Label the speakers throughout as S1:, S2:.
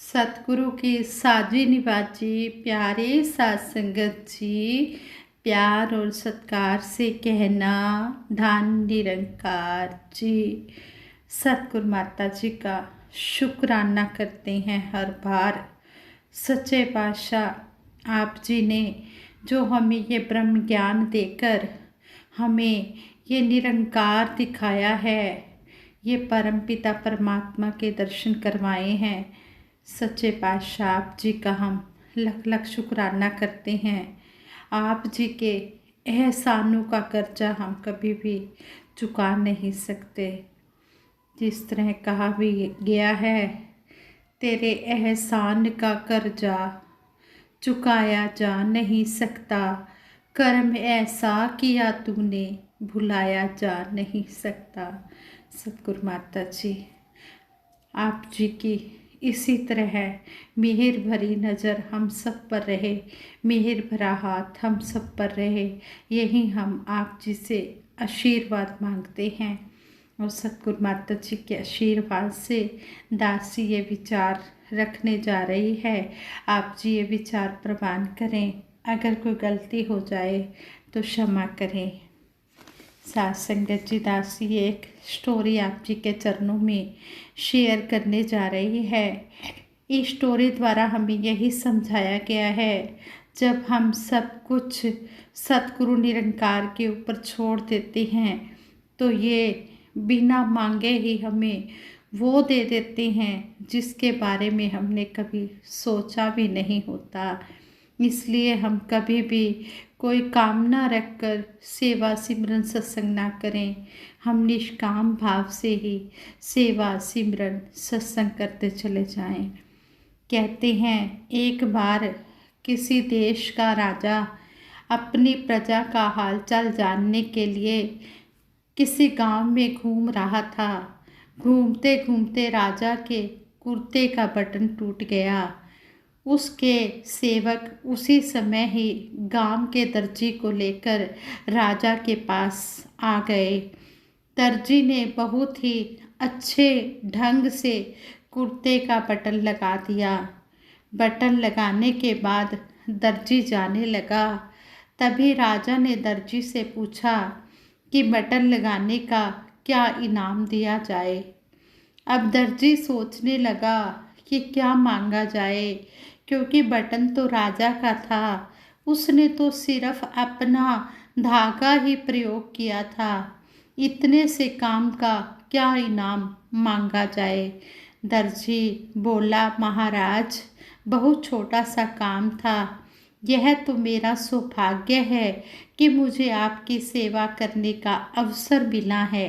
S1: सतगुरु की साजी निवाजी प्यारे साथ संगत जी, प्यार और सत्कार से कहना धन निरंकार जी। सतगुरु माता जी का शुक्राना करते हैं हर बार। सच्चे पातशाह आप जी ने जो हमें ये ब्रह्म ज्ञान देकर हमें ये निरंकार दिखाया है, ये परमपिता परमात्मा के दर्शन करवाए हैं। सच्चे पातशाह आप जी का हम लख लख शुक्राना करते हैं। आप जी के एहसानों का कर्जा हम कभी भी चुका नहीं सकते। जिस तरह कहा भी गया है, तेरे एहसान का कर्जा चुकाया जा नहीं सकता, कर्म ऐसा किया तूने भुलाया जा नहीं सकता। सतगुरु माता जी आप जी की इसी तरह मेहर भरी नज़र हम सब पर रहे, मेहर भरा हाथ हम सब पर रहे, यही हम आप जी से आशीर्वाद मांगते हैं। और सतगुरु माता जी के आशीर्वाद से दासी ये विचार रखने जा रही है। आप जी ये विचार प्रवान करें, अगर कोई गलती हो जाए तो क्षमा करें। साथ संगत जी, दासी एक स्टोरी आप जी के चरणों में शेयर करने जा रही है। इस स्टोरी द्वारा हमें यही समझाया गया है, जब हम सब कुछ सतगुरु निरंकार के ऊपर छोड़ देते हैं तो ये बिना मांगे ही हमें वो दे देते हैं जिसके बारे में हमने कभी सोचा भी नहीं होता। इसलिए हम कभी भी कोई कामना रखकर सेवा सिमरन सत्संग ना करें। हम निष्काम भाव से ही सेवा सिमरन सत्संग करते चले जाएं। कहते हैं एक बार किसी देश का राजा अपनी प्रजा का हालचाल जानने के लिए किसी गांव में घूम रहा था। घूमते घूमते राजा के कुर्ते का बटन टूट गया। उसके सेवक उसी समय ही गांव के दर्जी को लेकर राजा के पास आ गए। दर्जी ने बहुत ही अच्छे ढंग से कुर्ते का बटन लगा दिया। बटन लगाने के बाद दर्जी जाने लगा। तभी राजा ने दर्जी से पूछा कि बटन लगाने का क्या इनाम दिया जाए। अब दर्जी सोचने लगा कि क्या मांगा जाए, क्योंकि बटन तो राजा का था। उसने तो सिर्फ अपना धागा ही प्रयोग किया था। इतने से काम का क्या इनाम मांगा जाए। दर्जी बोला, महाराज बहुत छोटा सा काम था। यह तो मेरा सौभाग्य है कि मुझे आपकी सेवा करने का अवसर मिला है।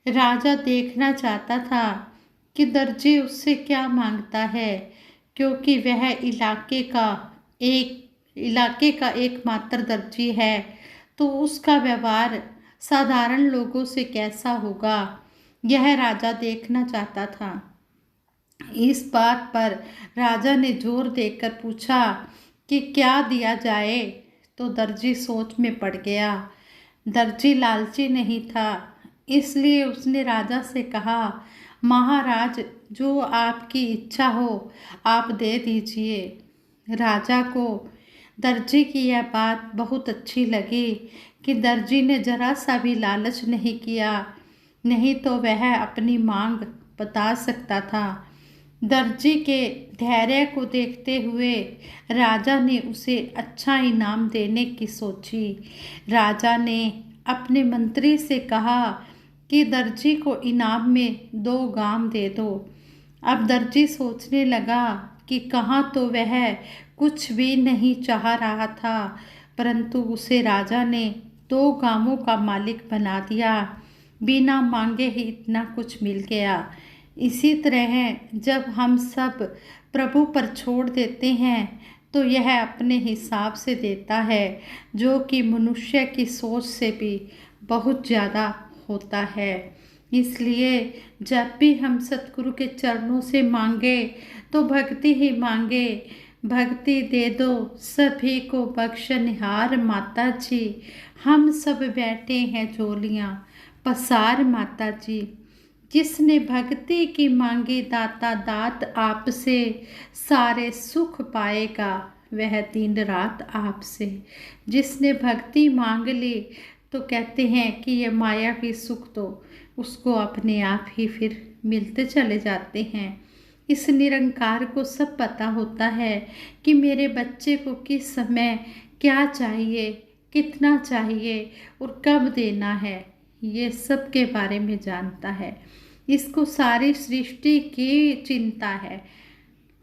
S1: राजा देखना चाहता था कि दर्जी उससे क्या मांगता है, क्योंकि वह इलाके का एकमात्र दर्जी है, तो उसका व्यवहार साधारण लोगों से कैसा होगा, यह राजा देखना चाहता था। इस बात पर राजा ने जोर देकर पूछा कि क्या दिया जाए, तो दर्जी सोच में पड़ गया। दर्जी लालची नहीं था, इसलिए उसने राजा से कहा, महाराज जो आपकी इच्छा हो आप दे दीजिए। राजा को दर्जी की यह बात बहुत अच्छी लगी कि दर्जी ने जरा सा भी लालच नहीं किया, नहीं तो वह अपनी मांग बता सकता था। दर्जी के धैर्य को देखते हुए राजा ने उसे अच्छा इनाम देने की सोची। राजा ने अपने मंत्री से कहा कि दर्जी को इनाम में 2 गाम दे दो। अब दर्जी सोचने लगा कि कहाँ तो वह कुछ भी नहीं चाह रहा था, परंतु उसे राजा ने 2 गामों का मालिक बना दिया। बिना मांगे ही इतना कुछ मिल गया। इसी तरह जब हम सब प्रभु पर छोड़ देते हैं तो यह अपने हिसाब से देता है, जो कि मनुष्य की सोच से भी बहुत ज़्यादा होता है। इसलिए जब भी हम सतगुरु के चरणों से मांगे तो भक्ति ही मांगे। भक्ति दे दो सभी को बख्शनिहार माता जी, हम सब बैठे हैं झोलियाँ पसार माता जी। जिसने भक्ति की मांगी दाता दात आपसे, सारे सुख पाएगा वह दिन रात आपसे। जिसने भक्ति मांग ली तो कहते हैं कि ये मायावी सुख तो उसको अपने आप ही फिर मिलते चले जाते हैं। इस निरंकार को सब पता होता है कि मेरे बच्चे को किस समय क्या चाहिए, कितना चाहिए और कब देना है, ये सब के बारे में जानता है। इसको सारी सृष्टि की चिंता है।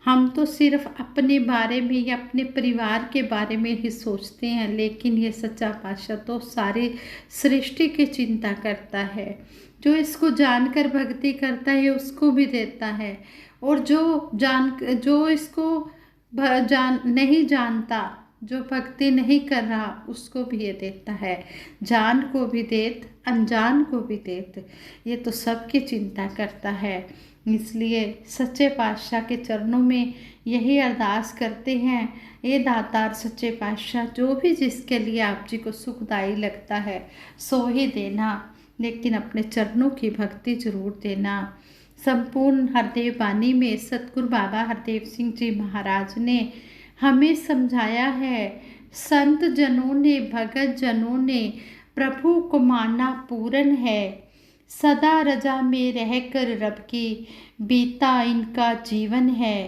S1: हम तो सिर्फ अपने बारे में या अपने परिवार के बारे में ही सोचते हैं, लेकिन ये सच्चा पातशाह तो सारी सृष्टि की चिंता करता है। जो इसको जानकर भक्ति करता है उसको भी देता है, और जो इसको नहीं जानता, जो भक्ति नहीं कर रहा, उसको भी ये देता है। जान को भी देत, अनजान को भी देत, ये तो सबकी चिंता करता है। इसलिए सच्चे पातशाह के चरणों में यही अरदास करते हैं, ये दातार सच्चे पातशाह, जो भी जिसके लिए आप जी को सुखदायी लगता है सो ही देना, लेकिन अपने चरणों की भक्ति जरूर देना। संपूर्ण हरदेव बानी में सतगुरु बाबा हरदेव सिंह जी महाराज ने हमें समझाया है, संत जनों ने भगत जनों ने प्रभु को माना पूरन है, सदा रजा में रहकर रब की बीता इनका जीवन है।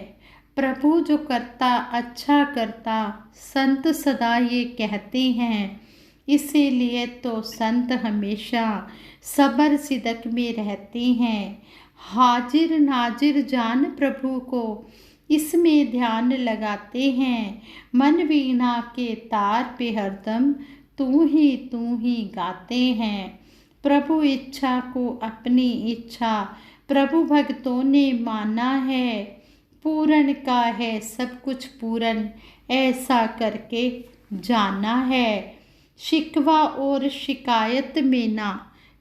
S1: प्रभु जो करता अच्छा करता, संत सदा ये कहते हैं, इसीलिए तो संत हमेशा सबर सिदक में रहते हैं। हाजिर नाजिर जान प्रभु को इसमें ध्यान लगाते हैं, मन वीणा के तार पे हरदम तू ही गाते हैं। प्रभु इच्छा को अपनी इच्छा प्रभु भक्तों ने माना है, पूरन का है सब कुछ पूरन ऐसा करके जाना है। शिकवा और शिकायत में ना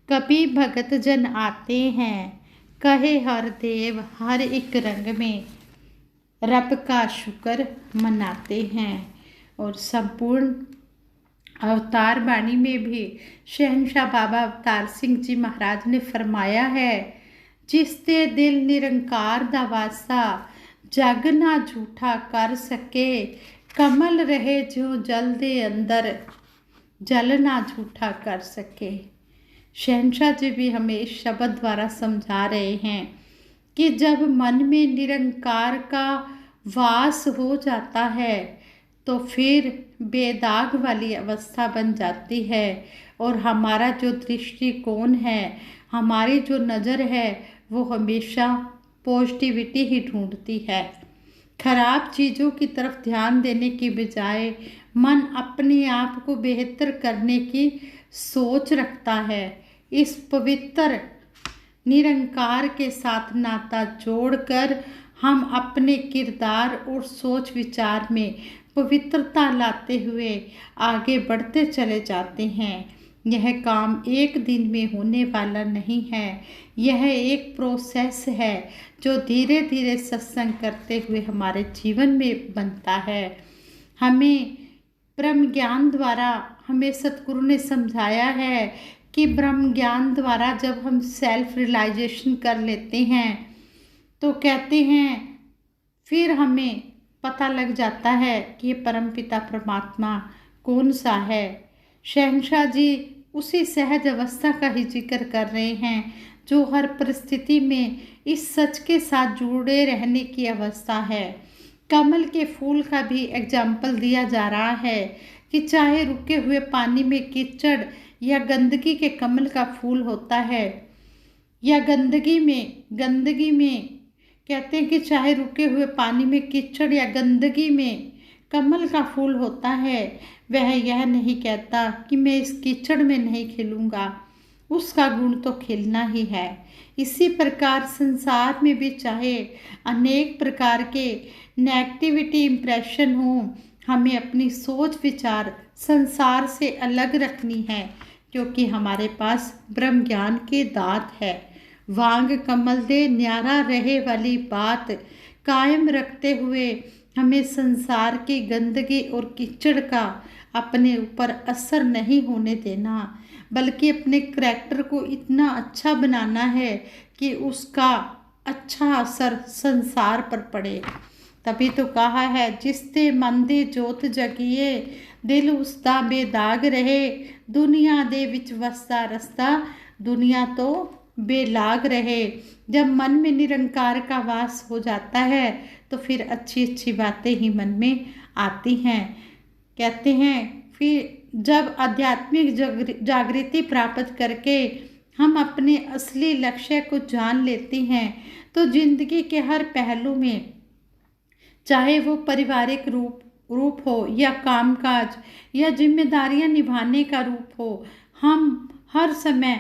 S1: कभी भगत जन आते हैं, कहे हर देव हर एक रंग में रब का शुक्र मनाते हैं। और संपूर्ण अवतार बाणी में भी शहंशाह बाबा अवतार सिंह जी महाराज ने फरमाया है, जिसते दिल निरंकार दा वासा, जग ना झूठा कर सके, कमल रहे जो जल दे अंदर, जल ना झूठा कर सके। शहंशाह जी भी हमें इस शब्द द्वारा समझा रहे हैं कि जब मन में निरंकार का वास हो जाता है तो फिर बेदाग वाली अवस्था बन जाती है, और हमारा जो दृष्टिकोण है, हमारी जो नज़र है, वो हमेशा पॉजिटिविटी ही ढूंढती है। खराब चीज़ों की तरफ ध्यान देने की बजाय मन अपने आप को बेहतर करने की सोच रखता है। इस पवित्र निरंकार के साथ नाता जोड़कर हम अपने किरदार और सोच विचार में पवित्रता लाते हुए आगे बढ़ते चले जाते हैं। यह काम एक दिन में होने वाला नहीं है, यह एक प्रोसेस है जो धीरे धीरे सत्संग करते हुए हमारे जीवन में बनता है। हमें ब्रह्म ज्ञान द्वारा हमें सतगुरु ने समझाया है कि ब्रह्म ज्ञान द्वारा जब हम सेल्फ रियलाइजेशन कर लेते हैं तो कहते हैं फिर हमें पता लग जाता है कि ये परमपिता परमात्मा कौन सा है। शहंशाह जी उसी सहज अवस्था का ही जिक्र कर रहे हैं जो हर परिस्थिति में इस सच के साथ जुड़े रहने की अवस्था है। कमल के फूल का भी एग्जाम्पल दिया जा रहा है कि चाहे रुके हुए पानी में कीचड़ या गंदगी के कमल का फूल होता है, या गंदगी में कहते हैं कि चाहे रुके हुए पानी में कीचड़ या गंदगी में कमल का फूल होता है, वह यह नहीं कहता कि मैं इस कीचड़ में नहीं खिलूँगा, उसका गुण तो खिलना ही है। इसी प्रकार संसार में भी चाहे अनेक प्रकार के नेगेटिविटी इम्प्रेशन हो, हमें अपनी सोच विचार संसार से अलग रखनी है, क्योंकि हमारे पास ब्रह्म ज्ञान के दात है। वांग कमल दे न्यारा रहे वाली बात कायम रखते हुए हमें संसार की गंदगी और कीचड़ का अपने ऊपर असर नहीं होने देना। बल्कि अपने करैक्टर को इतना अच्छा बनाना है कि उसका अच्छा असर संसार पर पड़े। तभी तो कहा है, जिसते मन दी जोत जगिए, दिल उसका बेदाग रहे, दुनिया दे विच वसदा रसदा, दुनिया तो बेलाग रहे। जब मन में निरंकार का वास हो जाता है तो फिर अच्छी अच्छी बातें ही मन में आती हैं। कहते हैं, फिर जब आध्यात्मिक जागृति प्राप्त करके हम अपने असली लक्ष्य को जान लेते हैं तो जिंदगी के हर पहलू में, चाहे वो पारिवारिक रूप हो या कामकाज या जिम्मेदारियां निभाने का रूप हो, हम हर समय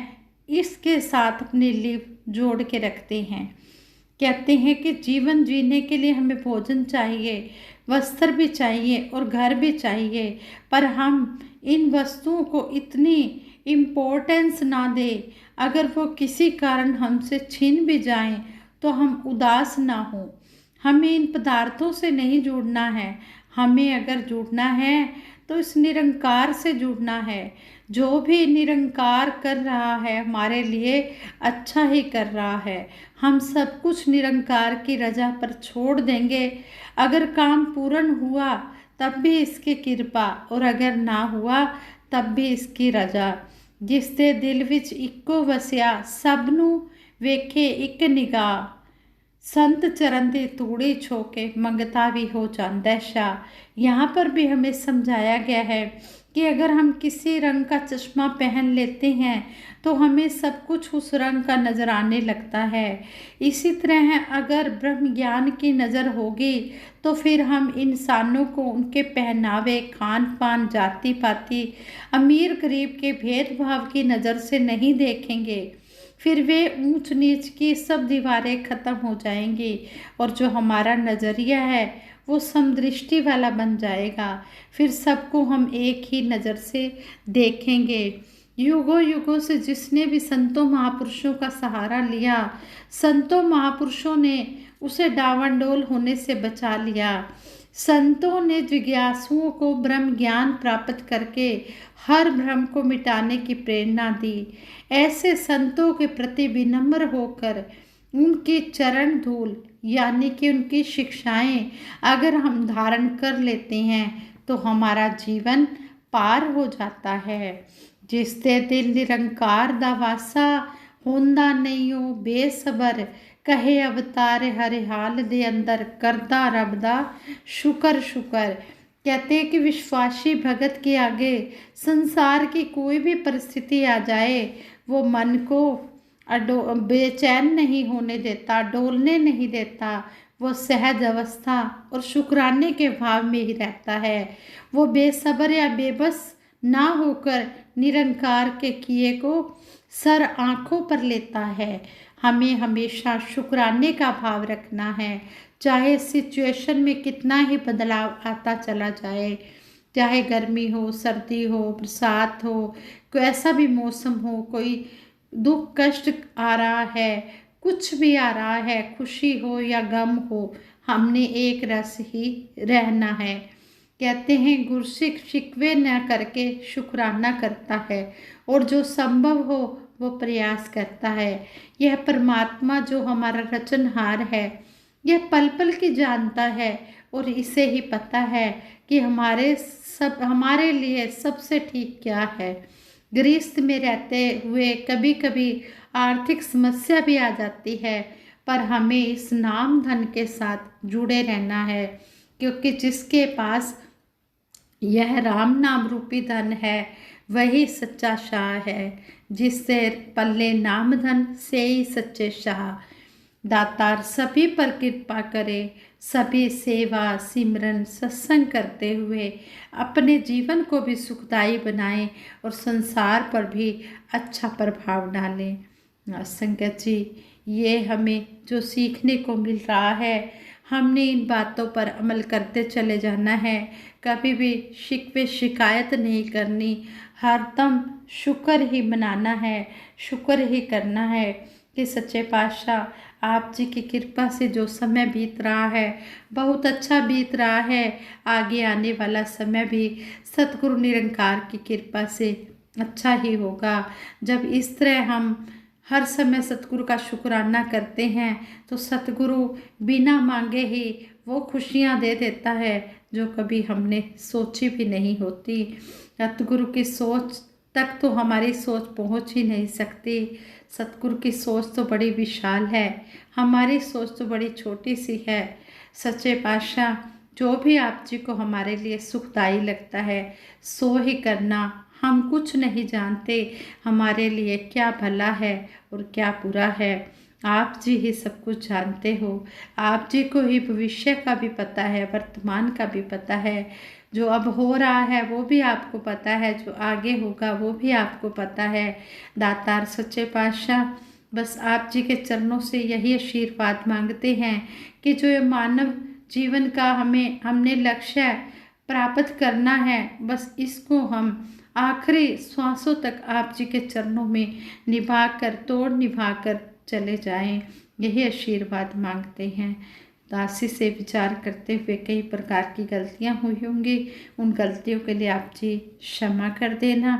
S1: इसके साथ अपने लिए जोड़ के रखते हैं। कहते हैं कि जीवन जीने के लिए हमें भोजन चाहिए, वस्त्र भी चाहिए और घर भी चाहिए, पर हम इन वस्तुओं को इतनी इम्पोर्टेंस ना दें। अगर वो किसी कारण हमसे छीन भी जाएं तो हम उदास ना हो। हमें इन पदार्थों से नहीं जुड़ना है, हमें अगर जुड़ना है तो इस निरंकार से जुड़ना है। जो भी निरंकार कर रहा है हमारे लिए अच्छा ही कर रहा है। हम सब कुछ निरंकार की रजा पर छोड़ देंगे। अगर काम पूर्ण हुआ तब भी इसकी कृपा, और अगर ना हुआ तब भी इसकी रजा। जिसਦੇ दिल विच इक्को वसिया, सबनू वेखे एक निगाह, संत चरण दी तूड़ी छोके, मंगता भी हो जांदा शाह। यहाँ पर भी हमें समझाया गया है कि अगर हम किसी रंग का चश्मा पहन लेते हैं तो हमें सब कुछ उस रंग का नजर आने लगता है। इसी तरह अगर ब्रह्म ज्ञान की नज़र होगी तो फिर हम इंसानों को उनके पहनावे, खान पान, जाति पाति, अमीर गरीब के भेदभाव की नज़र से नहीं देखेंगे। फिर वे ऊंच नीच की सब दीवारें ख़त्म हो जाएंगी और जो हमारा नज़रिया है वो समदृष्टि वाला बन जाएगा। फिर सबको हम एक ही नज़र से देखेंगे। युगों युगों से जिसने भी संतों महापुरुषों का सहारा लिया, संतों महापुरुषों ने उसे डावाडोल होने से बचा लिया। संतों ने जिज्ञासुओं को ब्रह्म ज्ञान प्राप्त करके हर भ्रम को मिटाने की प्रेरणा दी। ऐसे संतों के प्रति विनम्र होकर उनकी चरण धूल यानी कि उनकी शिक्षाएं अगर हम धारण कर लेते हैं तो हमारा जीवन पार हो जाता है। जिसते दिल निरंकार दा वासा, होंदा नहीं हो बेसबर, कहे अवतार हरे हाल दे अंदर, करदा रब दा शुकर शुकर। कहते हैं कि विश्वासी भगत के आगे संसार की कोई भी परिस्थिति आ जाए वो मन को बेचैन नहीं होने देता, डोलने नहीं देता। वो सहज अवस्था और शुक्राने के भाव में ही रहता है। वो बेसब्र या बेबस ना होकर निरंकार के किए को सर आंखों पर लेता है। हमें हमेशा शुक्राने का भाव रखना है, चाहे सिचुएशन में कितना ही बदलाव आता चला जाए, चाहे गर्मी हो, सर्दी हो, बरसात हो, कोई ऐसा भी मौसम हो, कोई दुख कष्ट आ रहा है, कुछ भी आ रहा है, खुशी हो या गम हो, हमने एक रस ही रहना है। कहते हैं गुरसिक शिकवे न करके शुक्राना करता है और जो संभव हो वो प्रयास करता है। यह परमात्मा जो हमारा रचनहार है यह पल पल की जानता है और इसे ही पता है कि हमारे लिए सबसे ठीक क्या है। गृहस्थ में रहते हुए कभी कभी आर्थिक समस्या भी आ जाती है, पर हमें इस नाम धन के साथ जुड़े रहना है, क्योंकि जिसके पास यह राम नाम रूपी धन है वही सच्चा शाह है। जिससे पल्ले नाम धन से ही सच्चे शाह। दातार सभी पर कृपा करे, सभी सेवा सिमरन सत्संग करते हुए अपने जीवन को भी सुखदायी बनाएं और संसार पर भी अच्छा प्रभाव डालें। संगत जी, ये हमें जो सीखने को मिल रहा है, हमने इन बातों पर अमल करते चले जाना है। कभी भी शिकवे शिकायत नहीं करनी, हरदम शुक्र ही मनाना है, शुक्र ही करना है कि सच्चे पातशाह आप जी की कृपा से जो समय बीत रहा है बहुत अच्छा बीत रहा है। आगे आने वाला समय भी सतगुरु निरंकार की कृपा से अच्छा ही होगा। जब इस तरह हम हर समय सतगुरु का शुक्राना करते हैं तो सतगुरु बिना मांगे ही वो खुशियाँ दे देता है जो कभी हमने सोची भी नहीं होती। सतगुरु की सोच तक तो हमारी सोच पहुंच ही नहीं सकती। सतगुरु की सोच तो बड़ी विशाल है, हमारी सोच तो बड़ी छोटी सी है। सच्चे पातशाह, जो भी आप जी को हमारे लिए सुखदाई लगता है सो ही करना। हम कुछ नहीं जानते हमारे लिए क्या भला है और क्या बुरा है। आप जी ही सब कुछ जानते हो। आप जी को ही भविष्य का भी पता है, वर्तमान का भी पता है। जो अब हो रहा है वो भी आपको पता है, जो आगे होगा वो भी आपको पता है। दातार सच्चे पातशाह, बस आप जी के चरणों से यही आशीर्वाद मांगते हैं कि जो ये मानव जीवन का हमने लक्ष्य प्राप्त करना है, बस इसको हम आखिरी श्वासों तक आप जी के चरणों में निभा कर चले जाएं। यही आशीर्वाद मांगते हैं। दासी से विचार करते हुए कई प्रकार की गलतियां हुई होंगी, उन गलतियों के लिए आप जी क्षमा कर देना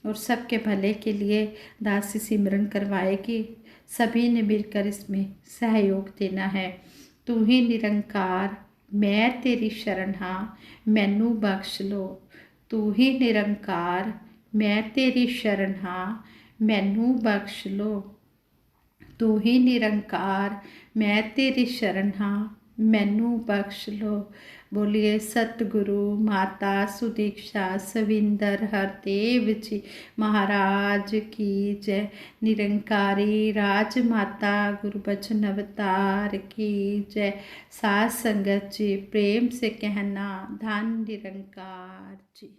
S1: और सबके भले के लिए दासी सिमरन करवाएगी। सभी ने मिलकर इसमें सहयोग देना है। तू ही निरंकार, मैं तेरी शरण हाँ, मैनू बख्श लो। तू ही निरंकार, मैं तेरी शरण हाँ, मैनू बख्श लो। तू ही निरंकार, मैं तेरी शरण हाँ, मैनू बख्श लो। बोलिए सतगुरु माता सुदीक्षा सविंदर हरदेव जी महाराज की जय। निरंकारी राजमाता गुरुबचन अवतार की जय। साथ संगत जी प्रेम से कहना धन निरंकार जी।